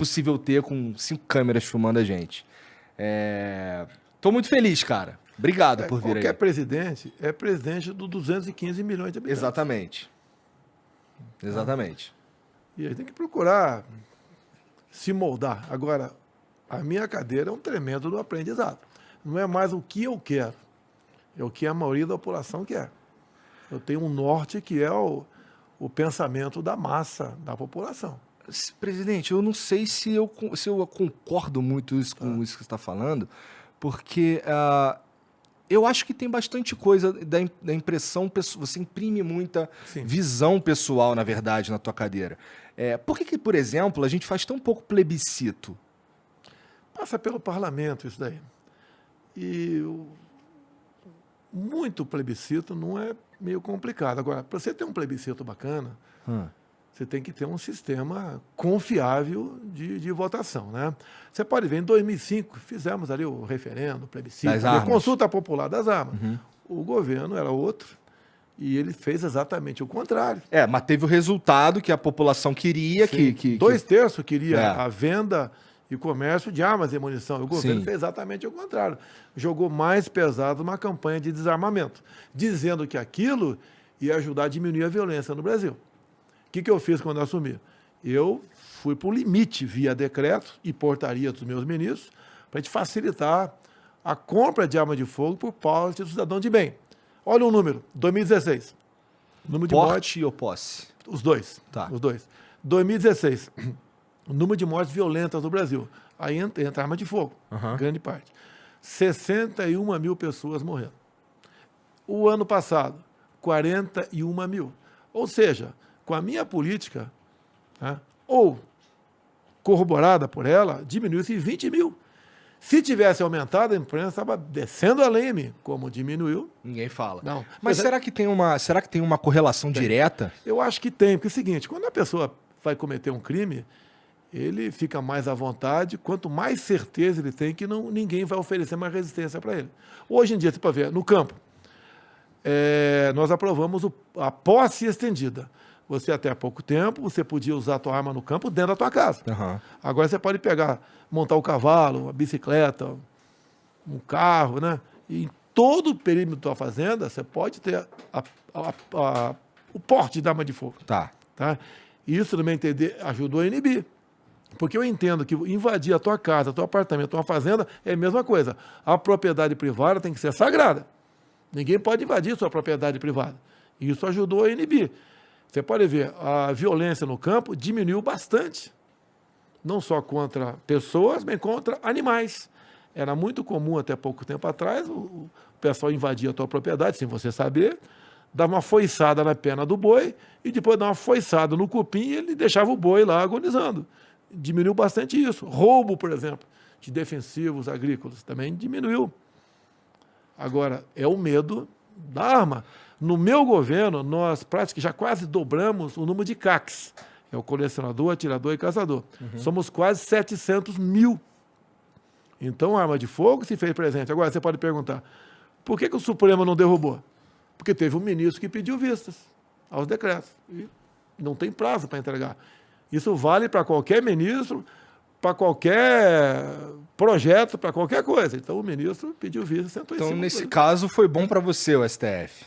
possível ter com 5 câmeras filmando a gente. Tô muito feliz, cara. Obrigado por vir aí. Qualquer presidente é presidente dos 215 milhões de habitantes. Exatamente. E aí tem que procurar se moldar. Agora, a minha cadeira é um tremendo do aprendizado. Não é mais o que eu quero, é o que a maioria da população quer. Eu tenho um norte que é o pensamento da massa, da população. Presidente, eu não sei se eu concordo muito com isso que você está falando, porque eu acho que tem bastante coisa da impressão, você imprime muita visão pessoal, na verdade, na tua cadeira. Por que, por exemplo, a gente faz tão pouco plebiscito? Passa pelo parlamento isso daí. E muito plebiscito não é meio complicado. Agora, para você ter um plebiscito bacana, você tem que ter um sistema confiável de votação, né? Você pode ver, em 2005, fizemos ali o referendo, o plebiscito, a consulta popular das armas. O governo era outro e ele fez exatamente o contrário. Mas teve o resultado que a população queria. Que 2/3 queria a venda e comércio de armas e munição. O governo fez exatamente o contrário. Jogou mais pesado uma campanha de desarmamento, dizendo que aquilo ia ajudar a diminuir a violência no Brasil. O que eu fiz quando eu assumi? Eu fui para o limite via decreto e portaria dos meus ministros para a gente facilitar a compra de arma de fogo por parte do cidadão de bem. Olha o número, 2016. Número de porte ou posse? Os dois. Tá. Os dois. 2016. O número de mortes violentas no Brasil. Aí entra arma de fogo, grande parte. 61 mil pessoas morreram. O ano passado, 41 mil. Ou seja, com a minha política, ou corroborada por ela, diminuiu-se 20 mil. Se tivesse aumentado, a imprensa estava descendo a leme, como diminuiu. Ninguém fala. Não. Mas será que tem uma correlação direta? Eu acho que tem, porque é o seguinte, quando a pessoa vai cometer um crime, ele fica mais à vontade, quanto mais certeza ele tem que ninguém vai oferecer mais resistência para ele. Hoje em dia, você pode ver, no campo, nós aprovamos a posse estendida. Você, até há pouco tempo, você podia usar a tua arma no campo dentro da tua casa. Agora você pode montar o cavalo, a bicicleta, um carro, né? E em todo o perímetro da tua fazenda, você pode ter o porte de arma de fogo. Tá. Isso, no meu entender, ajudou a inibir. Porque eu entendo que invadir a tua casa, teu apartamento, tua fazenda é a mesma coisa. A propriedade privada tem que ser sagrada. Ninguém pode invadir sua propriedade privada. E isso ajudou a inibir. Você pode ver, a violência no campo diminuiu bastante. Não só contra pessoas, mas contra animais. Era muito comum até pouco tempo atrás o pessoal invadir a tua propriedade, sem você saber, dar uma foiçada na perna do boi e depois dar uma foiçada no cupim e ele deixava o boi lá agonizando. Diminuiu bastante isso. Roubo, por exemplo, de defensivos agrícolas também diminuiu. Agora, é o medo da arma. No meu governo, nós praticamente já quase dobramos o número de CACs. É o colecionador, atirador e caçador. Somos quase 700 mil. Então, a arma de fogo se fez presente. Agora, você pode perguntar, por que o Supremo não derrubou? Porque teve um ministro que pediu vistas aos decretos. E não tem prazo para entregar. Isso vale para qualquer ministro, para qualquer projeto, para qualquer coisa. Então, o ministro pediu vista, sentou em cima. Então, nesse caso, foi bom para você, o STF?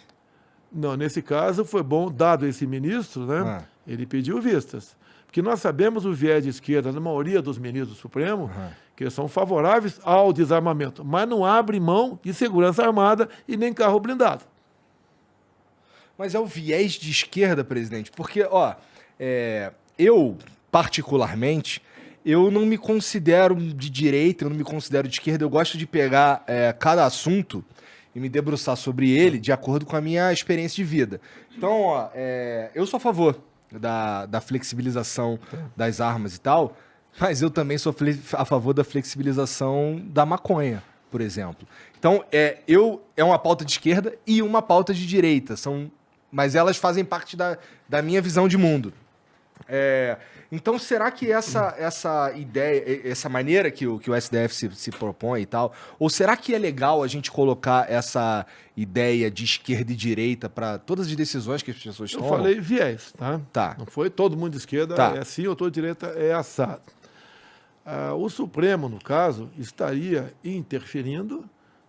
Não, nesse caso, foi bom, dado esse ministro, né? Ele pediu vistas. Porque nós sabemos o viés de esquerda, na maioria dos ministros do Supremo, que são favoráveis ao desarmamento, mas não abre mão de segurança armada e nem carro blindado. Mas é o viés de esquerda, presidente, porque, eu, particularmente, eu não me considero de direita, eu não me considero de esquerda, eu gosto de pegar cada assunto e me debruçar sobre ele de acordo com a minha experiência de vida. Então, eu sou a favor da flexibilização das armas e tal, mas eu também sou a favor da flexibilização da maconha, por exemplo. Então, é uma pauta de esquerda e uma pauta de direita, mas elas fazem parte da minha visão de mundo. Então, será que essa ideia, essa maneira que o STF se propõe e tal, ou será que é legal a gente colocar essa ideia de esquerda e direita para todas as decisões que as pessoas tomam? Eu falei viés, tá? Tá. Não foi todo mundo de esquerda é assim ou todo de direita é assado. O Supremo, no caso, estaria interferindo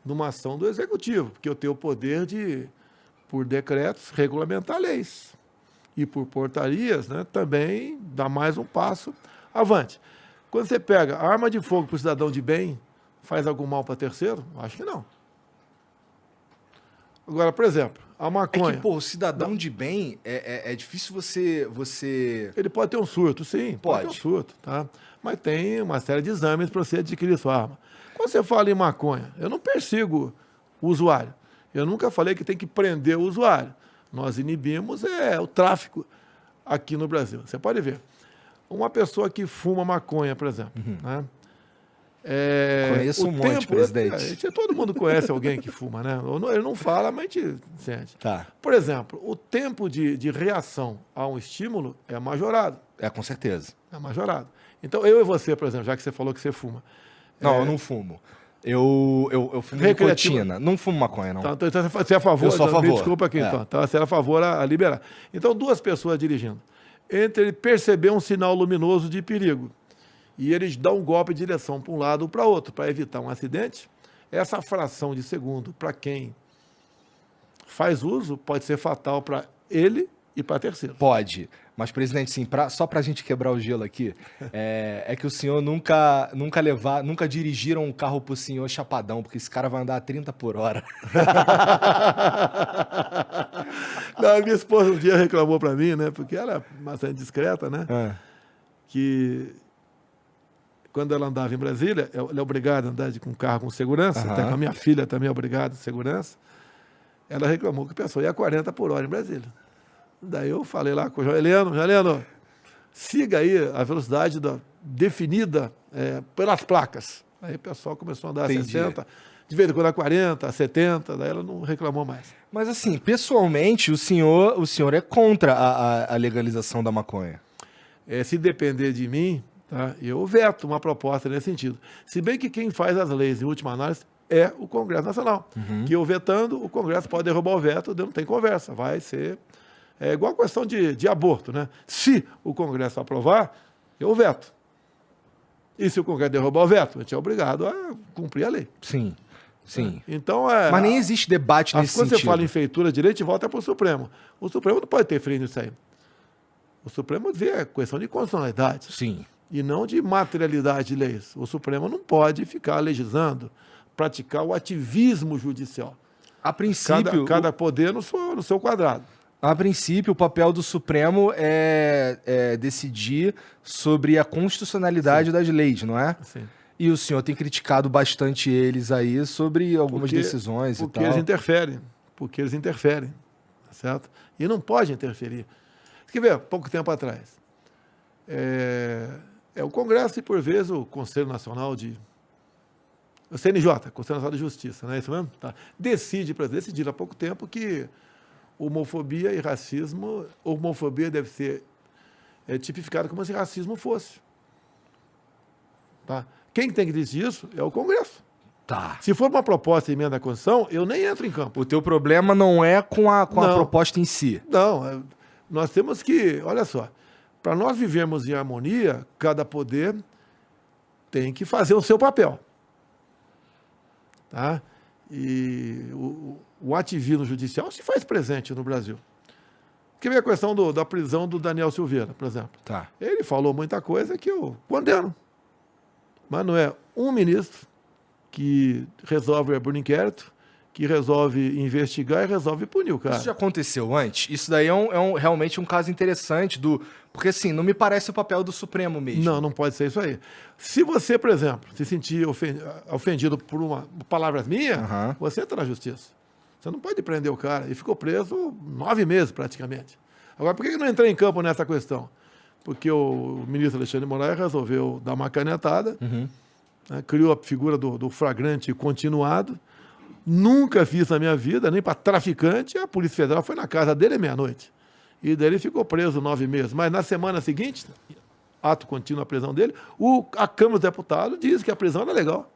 numa ação do Executivo, porque eu tenho o poder de, por decretos, regulamentar leis. E por portarias, né, também dar mais um passo avante. Quando você pega arma de fogo para o cidadão de bem, faz algum mal para terceiro? Acho que não. Agora, por exemplo, a maconha... É que, pô, o cidadão de bem, é difícil você... Ele pode ter um surto, sim, pode ter um surto, tá? Mas tem uma série de exames para você adquirir sua arma. Quando você fala em maconha, eu não persigo o usuário. Eu nunca falei que tem que prender o usuário. Nós inibimos o tráfico aqui no Brasil. Você pode ver. Uma pessoa que fuma maconha, por exemplo, né? Conheço um monte, presidente. Todo mundo conhece alguém que fuma, né? Ele não fala, mas a gente sente. Tá. Por exemplo, o tempo de reação a um estímulo é majorado. Com certeza. É majorado. Então, eu e você, por exemplo, já que você falou que você fuma. Não, eu não fumo. Eu fumo nicotina. Não fumo maconha, não. Então, você é a favor? Eu sou a favor. Desculpa aqui, então. Então, você é a favor a liberar. Então, duas pessoas dirigindo. Entre ele perceber um sinal luminoso de perigo e eles dão um golpe de direção para um lado ou para outro, para evitar um acidente, essa fração de segundo, para quem faz uso, pode ser fatal para ele e para terceiro. Pode. Mas, presidente, sim, só para a gente quebrar o gelo aqui, que o senhor nunca dirigiram um carro pro senhor chapadão, porque esse cara vai andar a 30 por hora. Não, minha esposa um dia reclamou para mim, né? Porque ela é bastante discreta, né? Que quando ela andava em Brasília, ela é obrigada a andar com um carro com segurança, até com a minha filha também é obrigada de segurança. Ela reclamou que o pessoal ia a 40 por hora em Brasília. Daí eu falei lá com o Joeleno, siga aí a velocidade definida pelas placas. Aí o pessoal começou a andar a 60, de vez em quando a 40, a 70, daí ela não reclamou mais. Mas assim, pessoalmente, o senhor é contra a legalização da maconha? Se depender de mim, tá, eu veto uma proposta nesse sentido. Se bem que quem faz as leis, em última análise, é o Congresso Nacional. Que eu vetando, o Congresso pode derrubar o veto, não tem conversa, vai ser... É igual a questão de aborto, né? Se o Congresso aprovar, eu veto. E se o Congresso derrubar o veto, a gente é obrigado a cumprir a lei. Sim, sim. Então, mas nem existe debate nesse sentido. Quando você fala em feitura de direito, volta para o Supremo. O Supremo não pode ter freio nisso aí. O Supremo vê a questão de constitucionalidade. Sim. E não de materialidade de leis. O Supremo não pode ficar legislando, praticar o ativismo judicial. A princípio... Cada poder no seu quadrado. A princípio, o papel do Supremo é decidir sobre a constitucionalidade das leis, não é? Sim. E o senhor tem criticado bastante eles aí sobre algumas decisões e tal. Porque eles interferem, tá certo? E não pode interferir. Você quer ver, pouco tempo atrás, o Congresso e, por vezes, o Conselho Nacional o CNJ, Conselho Nacional de Justiça, não é isso mesmo? Tá. Decidiram há pouco tempo que homofobia e racismo, homofobia deve ser tipificada como se racismo fosse. Tá? Quem tem que decidir isso é o Congresso. Tá. Se for uma proposta de emenda à Constituição, eu nem entro em campo. O teu problema não é com a proposta em si. Não, nós temos que, olha só, para nós vivermos em harmonia, cada poder tem que fazer o seu papel. Tá? E o ativismo judicial se faz presente no Brasil. Quer ver a questão da prisão do Daniel Silveira, por exemplo? Tá. Ele falou muita coisa que eu condeno. Mas não é um ministro que resolve abrir um inquérito, que resolve investigar e resolve punir o cara. Isso já aconteceu antes? Isso daí realmente um caso interessante porque assim, não me parece o papel do Supremo mesmo. Não pode ser isso aí. Se você, por exemplo, se sentir ofendido por palavras minhas, você entra na justiça. Você não pode prender o cara. E ficou preso 9 meses, praticamente. Agora, por que eu não entrei em campo nessa questão? Porque o ministro Alexandre de Moraes resolveu dar uma canetada, né, criou a figura do flagrante continuado. Nunca fiz na minha vida, nem para traficante. A Polícia Federal foi na casa dele à meia-noite. E daí ele ficou preso 9 meses. Mas na semana seguinte, ato contínuo a prisão dele, a Câmara dos Deputados diz que a prisão era legal.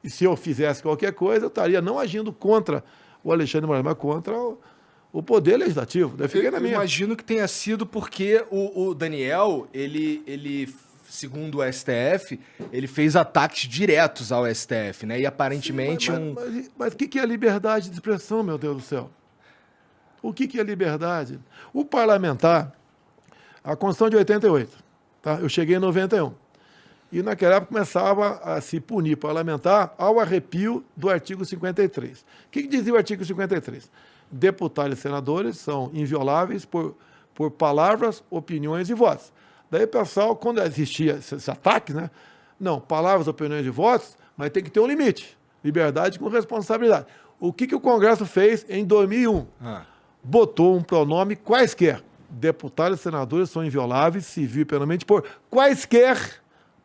E se eu fizesse qualquer coisa, eu estaria não agindo contra o Alexandre de Moraes, mas contra o Poder Legislativo. Daí fiquei na minha. Eu imagino que tenha sido porque o Daniel, ele segundo o STF, ele fez ataques diretos ao STF, né? E aparentemente Sim, mas o que é liberdade de expressão, meu Deus do céu? O que é liberdade? O parlamentar, a Constituição de 88, tá? Eu cheguei em 91. E naquela época começava a se punir parlamentar ao arrepio do artigo 53. O que dizia o artigo 53? Deputados e senadores são invioláveis por palavras, opiniões e votos. Daí, pessoal, quando existia esse ataque, né? Não, palavras, opiniões e votos, mas tem que ter um limite. Liberdade com responsabilidade. O que o Congresso fez em 2001? Botou um pronome quaisquer. Deputados e senadores são invioláveis, civil e penalmente, por quaisquer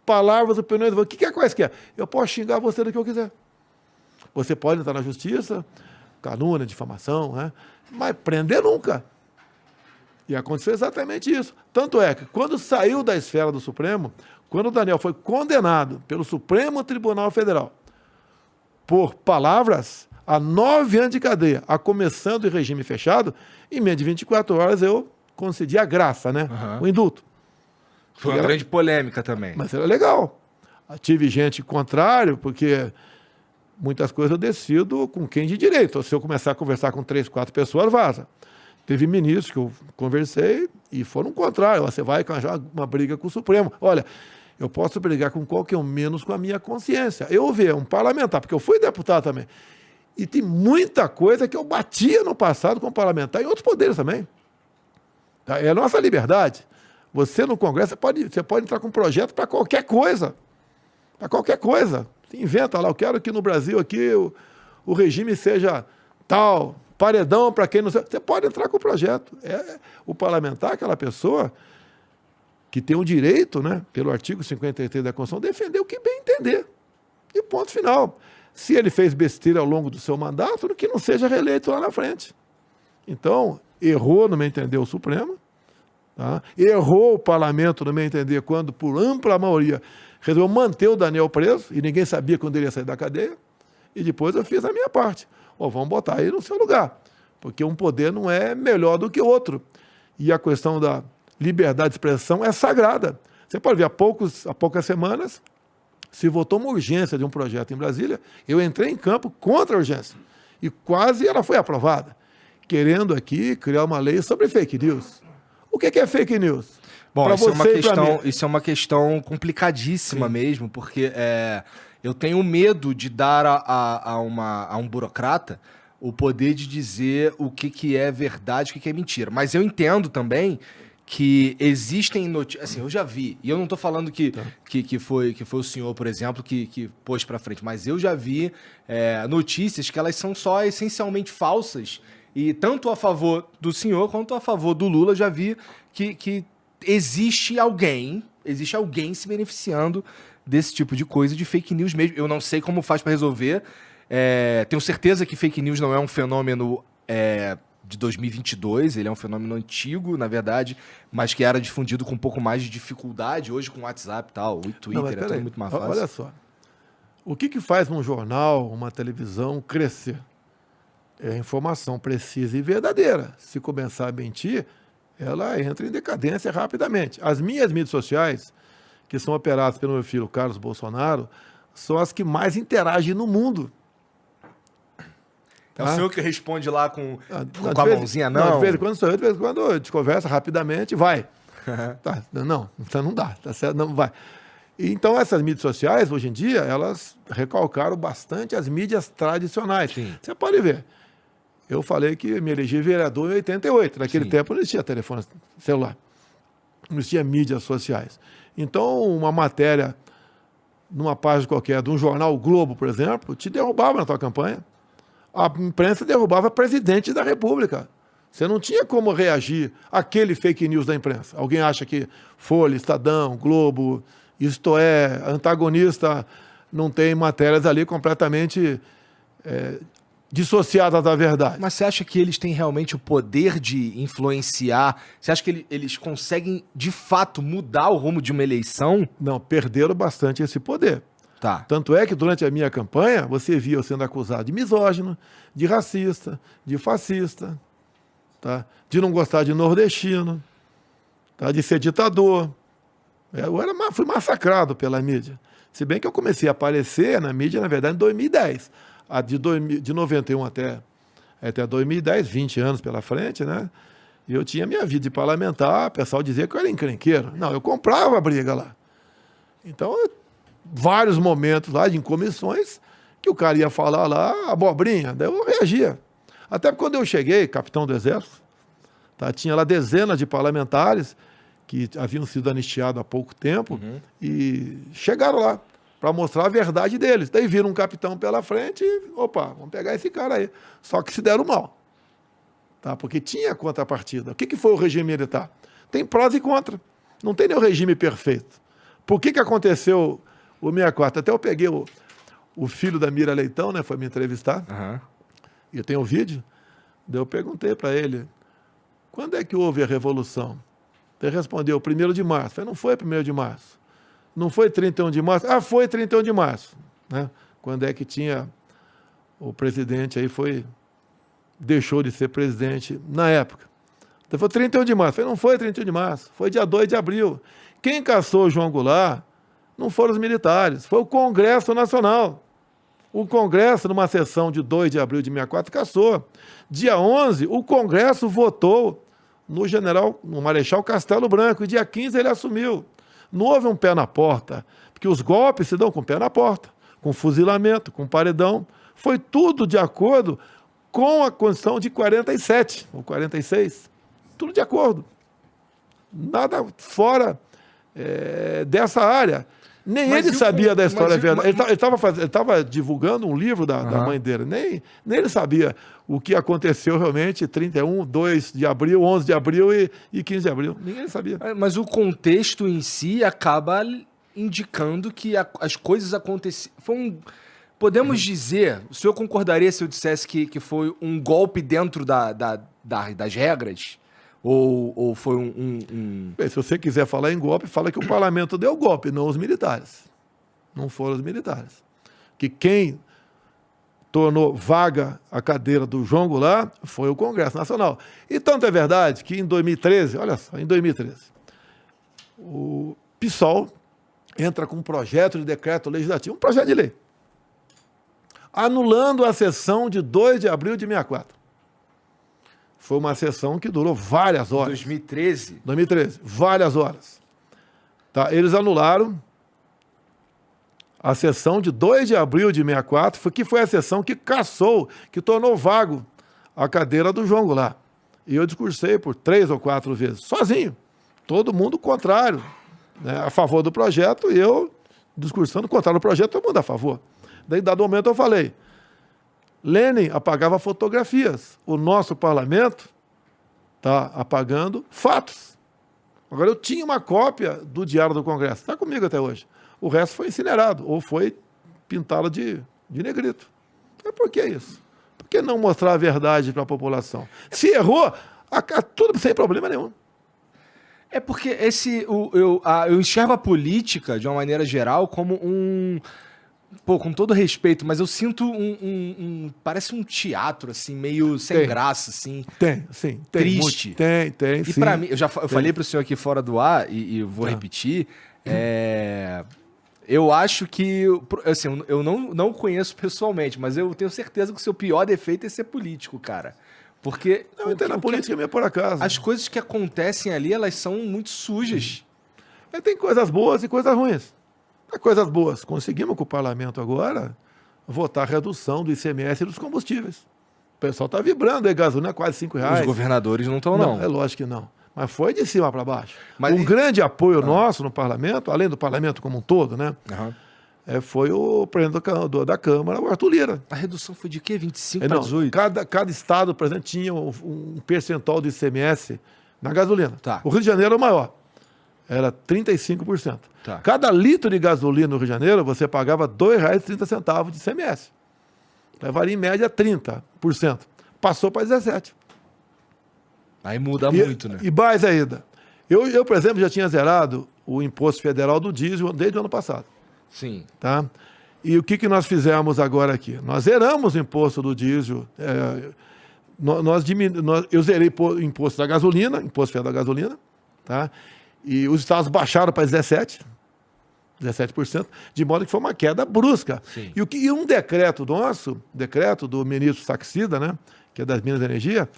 palavras, opiniões e votos. O que é quaisquer? Eu posso xingar você do que eu quiser. Você pode entrar na justiça, calúnia, difamação, né? Mas prender nunca. E aconteceu exatamente isso. Tanto é que, quando saiu da esfera do Supremo, quando o Daniel foi condenado pelo Supremo Tribunal Federal por palavras, a 9 anos de cadeia, a começando em regime fechado, em menos de 24 horas eu concedi a graça, né? O indulto. Foi uma grande polêmica também. Mas era legal. Tive gente contrário, porque muitas coisas eu decido com quem de direito. Se eu começar a conversar com 3, 4 pessoas, vaza. Teve ministros que eu conversei e foram contrários. Você vai arranjar uma briga com o Supremo. Olha, eu posso brigar com qualquer um, menos com a minha consciência. Eu vi um parlamentar, porque eu fui deputado também. E tem muita coisa que eu batia no passado com parlamentar e outros poderes também. É a nossa liberdade. Você no Congresso, você pode entrar com um projeto para qualquer coisa. Para qualquer coisa. Você inventa lá, eu quero que no Brasil aqui o regime seja tal, paredão para quem não sabe. Você pode entrar com o projeto. O parlamentar, aquela pessoa que tem o direito, né, pelo artigo 53 da Constituição, defender o que bem entender. E ponto final. Se ele fez besteira ao longo do seu mandato, que não seja reeleito lá na frente. Então, errou, no meu entender, o Supremo. Tá? Errou o parlamento, no meu entender, quando, por ampla maioria, resolveu manter o Daniel preso, e ninguém sabia quando ele ia sair da cadeia. E depois eu fiz a minha parte. Vamos botar ele no seu lugar. Porque um poder não é melhor do que o outro. E a questão da liberdade de expressão é sagrada. Você pode ver, há poucas semanas, se votou uma urgência de um projeto em Brasília, eu entrei em campo contra a urgência. E quase ela foi aprovada, querendo aqui criar uma lei sobre fake news. O que é fake news? Bom, isso é uma questão complicadíssima. Sim. Mesmo, porque eu tenho medo de dar a um burocrata o poder de dizer o que é verdade e o que é mentira. Mas eu entendo também que existem notícias. Assim, eu já vi, e eu não estou falando que foi o senhor, por exemplo, que pôs para frente, mas eu já vi notícias que elas são só essencialmente falsas. E tanto a favor do senhor quanto a favor do Lula, já vi que existe alguém se beneficiando desse tipo de coisa, de fake news mesmo. Eu não sei como faz para resolver. Tenho certeza que fake news não é um fenômeno de 2022, ele é um fenômeno antigo, na verdade, mas que era difundido com um pouco mais de dificuldade, hoje com o WhatsApp e tal, o Twitter, tudo muito mais fácil. Olha só, o que faz um jornal, uma televisão crescer? É informação precisa e verdadeira. Se começar a mentir, ela entra em decadência rapidamente. As minhas mídias sociais, que são operadas pelo meu filho Carlos Bolsonaro, são as que mais interagem no mundo. É o senhor que responde lá com a mãozinha, não? De vez em quando sou eu, de vez em quando a gente conversa rapidamente, vai. Tá, não dá, tá certo, não vai. Então, essas mídias sociais, hoje em dia, elas recalcaram bastante as mídias tradicionais. Sim. Você pode ver. Eu falei que me elegi vereador em 88. Naquele tempo não existia telefone celular. Não existia mídias sociais. Então, uma matéria numa página qualquer de um jornal, o Globo, por exemplo, te derrubava na tua campanha. A imprensa derrubava presidente da República. Você não tinha como reagir àquele fake news da imprensa. Alguém acha que Folha, Estadão, Globo, Isto É, antagonista, não tem matérias ali completamente dissociadas da verdade. Mas você acha que eles têm realmente o poder de influenciar? Você acha que eles conseguem, de fato, mudar o rumo de uma eleição? Não, perderam bastante esse poder. Tá. Tanto é que durante a minha campanha, você via eu sendo acusado de misógino, de racista, de fascista, tá? De não gostar de nordestino, tá? De ser ditador. Fui massacrado pela mídia. Se bem que eu comecei a aparecer na mídia, na verdade, em 2010. De 91 até 2010, 20 anos pela frente, né? E eu tinha minha vida de parlamentar, o pessoal dizia que eu era encrenqueiro. Não, eu comprava a briga lá. Então, vários momentos lá de comissões que o cara ia falar lá, abobrinha, daí eu reagia. Até quando eu cheguei, capitão do Exército, tá, tinha lá dezenas de parlamentares que haviam sido anistiados há pouco tempo e chegaram lá para mostrar a verdade deles. Daí viram um capitão pela frente e, opa, vamos pegar esse cara aí. Só que se deram mal, tá? Porque tinha contrapartida. O que foi o regime militar? Tem prós e contra. Não tem nenhum regime perfeito. Por que aconteceu o 64? Até eu peguei o filho da Mira Leitão, né? Foi me entrevistar. E eu tenho um vídeo. Daí eu perguntei para ele, quando é que houve a Revolução? Ele respondeu, 1º de março. Eu falei, não foi 1º de março. Não foi 31 de março? Ah, foi 31 de março. Né? Quando é que tinha o presidente aí deixou de ser presidente na época. Então foi 31 de março. Eu falei, não foi 31 de março, foi dia 2 de abril. Quem caçou o João Goulart não foram os militares, foi o Congresso Nacional. O Congresso, numa sessão de 2 de abril de 64, caçou. Dia 11, o Congresso votou no Marechal Castelo Branco, e dia 15 ele assumiu. Não houve um pé na porta, porque os golpes se dão com o pé na porta, com fuzilamento, com paredão. Foi tudo de acordo com a Constituição de 47, ou 46. Tudo de acordo. Nada fora dessa área. Nem ele sabia da história verdade. Ele estava divulgando um livro da mãe dele. Nem ele sabia o que aconteceu realmente 31, 2 de abril, 11 de abril e 15 de abril. Ninguém ele sabia. Mas o contexto em si acaba indicando que as coisas aconteceram. Podemos dizer, o senhor concordaria se eu dissesse que foi um golpe dentro das regras? Ou foi Bem, se você quiser falar em golpe, fala que o parlamento deu golpe, não os militares. Não foram os militares. Que quem tornou vaga a cadeira do João Goulart foi o Congresso Nacional. E tanto é verdade que em 2013, olha só, em 2013, o PSOL entra com um projeto de decreto legislativo, um projeto de lei, anulando a sessão de 2 de abril de 64. Foi uma sessão que durou várias horas. 2013? 2013, várias horas. Tá, eles anularam a sessão de 2 de abril de 64, que foi a sessão que cassou, que tornou vago a cadeira do João Goulart. E eu discursei por 3 ou 4 vezes, sozinho. Todo mundo contrário, né, a favor do projeto, e eu discursando contrário do projeto, todo mundo a favor. Daí, dado momento, eu falei, Lênin apagava fotografias. O nosso parlamento está apagando fatos. Agora, eu tinha uma cópia do Diário do Congresso. Está comigo até hoje. O resto foi incinerado ou foi pintado de negrito. Mas por que isso? Por que não mostrar a verdade para a população? Se errou, tudo sem problema nenhum. É porque eu enxergo a política, de uma maneira geral, como Pô, com todo respeito, mas eu sinto parece um teatro, assim, meio sem graça, assim. Tem, sim. Triste. Tem, sim. E pra mim, eu falei pro senhor aqui fora do ar, e vou repetir, eu acho que, assim, eu não conheço pessoalmente, mas eu tenho certeza que o seu pior defeito é ser político, cara. Porque... Não, entendo na política mesmo por acaso. As coisas que acontecem ali, elas são muito sujas. Tem coisas boas e coisas ruins. Coisas boas. Conseguimos com o parlamento agora votar a redução do ICMS e dos combustíveis. O pessoal está vibrando aí, gasolina quase R$5. Os governadores não estão, não. É lógico que não. Mas foi de cima para baixo. Um grande apoio nosso no parlamento, além do parlamento como um todo, né? Foi o presidente da Câmara, o Arthur Lira. A redução foi de quê? 25 para 18? Cada estado, por exemplo, tinha um percentual do ICMS na gasolina. Tá. O Rio de Janeiro é o maior. Era 35%. Tá. Cada litro de gasolina no Rio de Janeiro, você pagava R$ 2,30 de ICMS. Então, valia em média 30%. Passou para 17%. Aí muda muito, né? E mais ainda. Eu, por exemplo, já tinha zerado o imposto federal do diesel desde o ano passado. Sim. Tá? E o que nós fizemos agora aqui? Nós zeramos o imposto do diesel. Eu zerei o imposto da gasolina, imposto federal da gasolina, tá? E os estados baixaram para 17%, de modo que foi uma queda brusca. Sim. E um decreto do ministro Saxida, né, que é das Minas e Energia,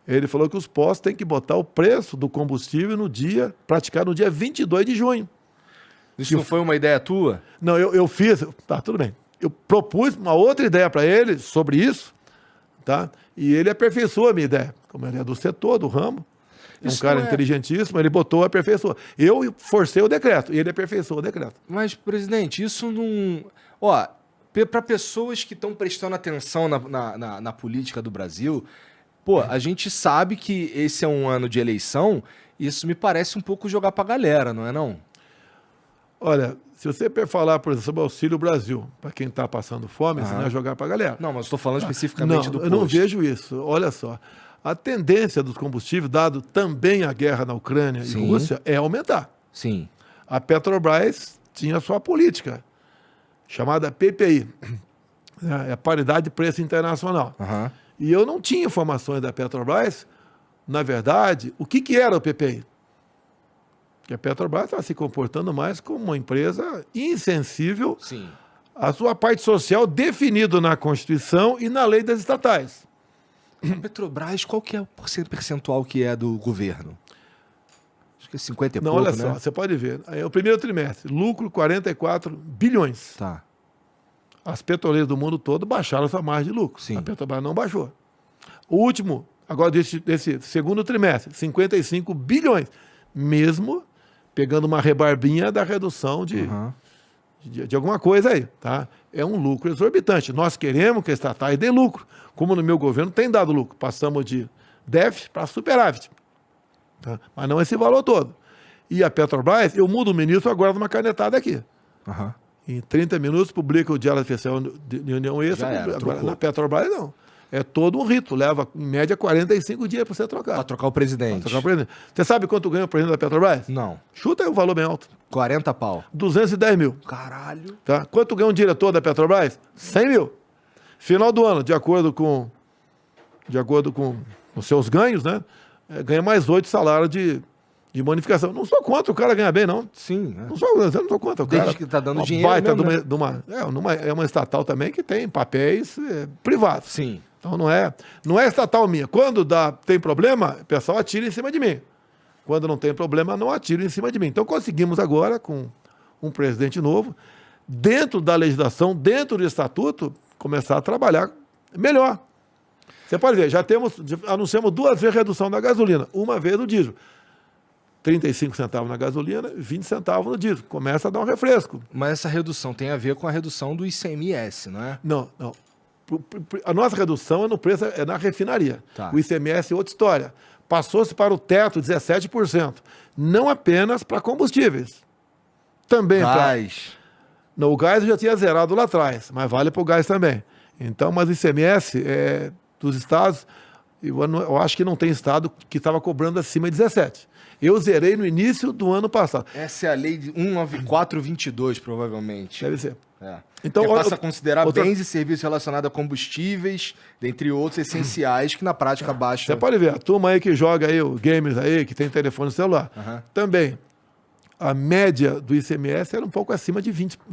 ele falou que os postos têm que botar o preço do combustível praticar no dia 22 de junho. Isso não foi uma ideia tua? Não, eu fiz, tá, tudo bem. Eu propus uma outra ideia para ele sobre isso, tá? E ele aperfeiçoou a minha ideia. Como ele é do setor, do ramo, é um cara inteligentíssimo, ele botou, aperfeiçoou. Eu forcei o decreto e ele aperfeiçoou o decreto. Mas, presidente, isso não... Ó, para pessoas que estão prestando atenção na política do Brasil, pô, a gente sabe que esse é um ano de eleição, isso me parece um pouco jogar pra galera, não é não? Olha, se você falar, por exemplo, sobre o Auxílio Brasil, para quem está passando fome, isso não é jogar para a galera. Não, mas estou falando especificamente do posto. Eu não vejo isso. Olha só. A tendência dos combustíveis, dado também a guerra na Ucrânia e Rússia, é aumentar. Sim. A Petrobras tinha sua política, chamada PPI, é a paridade de preço internacional. Uhum. E eu não tinha informações da Petrobras, na verdade, o que era o PPI? Que a Petrobras está se comportando mais como uma empresa insensível à sua parte social definida na Constituição e na lei das estatais. A Petrobras, qual que é o percentual que é do governo? Acho que é 50 e pouco, olha né? só, você pode ver. Aí, o primeiro trimestre, lucro 44 bilhões. Tá. As petroleiras do mundo todo baixaram sua margem de lucro. Sim. A Petrobras não baixou. O último, agora desse segundo trimestre, 55 bilhões. Mesmo pegando uma rebarbinha da redução de alguma coisa aí, tá? É um lucro exorbitante. Nós queremos que a estatais dê lucro, como no meu governo tem dado lucro. Passamos de déficit para superávit, tá? Mas não esse valor todo. E a Petrobras, eu mudo o ministro agora numa canetada aqui. Em 30 minutos publica o Diário Oficial de União Extra. Agora, na Petrobras não. É todo um rito, leva em média 45 dias para você trocar. Para trocar o presidente. Você sabe quanto ganha o presidente da Petrobras? Não. Chuta aí um valor bem alto. 40 pau. 210 mil. Caralho. Tá? Quanto ganha um diretor da Petrobras? 100 mil. Final do ano, de acordo com os seus ganhos, né? Ganha mais 8 salários de bonificação. Não sou contra o cara ganhar bem, não. Sim. Não sou contra o cara. Desde que tá dando dinheiro baita mesmo, é uma estatal também que tem papéis privados. Sim. Então não é estatal minha. Quando tem problema, o pessoal atira em cima de mim. Quando não tem problema, não atira em cima de mim. Então conseguimos agora, com um presidente novo, dentro da legislação, dentro do estatuto, começar a trabalhar melhor. Você pode ver, anunciamos 2 vezes redução da gasolina, uma vez no diesel. 35 centavos na gasolina, 20 centavos no diesel. Começa a dar um refresco. Mas essa redução tem a ver com a redução do ICMS, não é? Não. A nossa redução é no preço, é na refinaria. Tá. O ICMS é outra história. Passou-se para o teto 17%. Não apenas para combustíveis. Também Gás. O gás eu já tinha zerado lá atrás, mas vale para o gás também. Então, mas o ICMS dos estados, eu acho que não tem estado que estava cobrando acima de 17%. Eu zerei no início do ano passado. Essa é a lei de 19422, provavelmente. Deve ser. Então, que passa a considerar bens e serviços relacionados a combustíveis, dentre outros essenciais, que na prática baixam. Você pode ver, a turma aí que joga aí, o gamers aí, que tem telefone celular, também, a média do ICMS era um pouco acima de 20%.